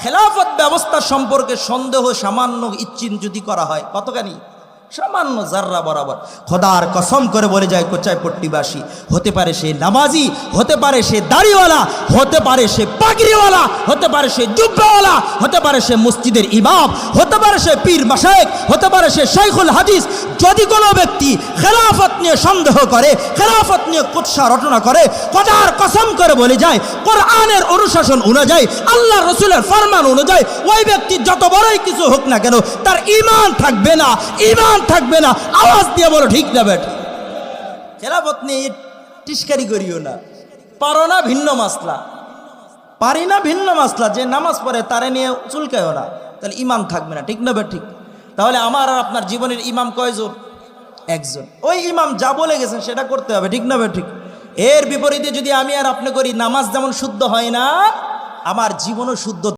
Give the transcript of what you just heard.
খেলাফত ব্যবস্থা সম্পর্কে সন্দেহ সামান্য ইচ্ছিন যদি করা হয়, কতখানি সামান্য জাররা বরাবর, খোদার কসম করে বলে যায় কোচাইপট্টিবাসী, হতে পারে সে নামাজি, হতে পারে সে দাড়িওয়ালা, হতে পারে সে পাগড়িওয়ালা, হতে পারে সে জুব্বাওয়ালা, হতে পারে সে মসজিদের ইমাম, হতে পারে সে পীর মাশায়েখ, হতে পারে সে শাইখুল হাদিস, যদি কোনো ব্যক্তি খেলাফত নিয়ে সন্দেহ করে, খেলাফত নিয়ে কুৎসা রটনা করে, খোদার কসম করে বলে যায় কোরআনের অনুশাসন অনুযায়ী, আল্লাহ রসুলের ফরমান অনুযায়ী ওই ব্যক্তি যত বড়ই কিছু হোক না কেন, তার ঈমান থাকবে না, ঈমান থাকবে না। আওয়াজ দিয়ে বলো ঠিক না বেঠ? খেলাফত নিয়ে টিস্কারি করিও না। পারো না ভিন্ন মাসলা, পারি না ভিন্ন মাসলা, যে নামাজ পড়ে তারে নিয়ে চুলকায়ও না, তাহলে ঈমান থাকবে না, ঠিক না বেঠ? ঠিক। তাহলে আমার আর আপনার জীবনের ইমাম কয়জন? একজন। ওই ইমাম যা বলে গেছেন সেটা করতে হবে, ঠিক না বেঠ? ঠিক। এর বিপরীতে যদি আমি আর আপনি করি, নামাজ যেমন শুদ্ধ হয় না, আমার জীবনও শুদ্ধ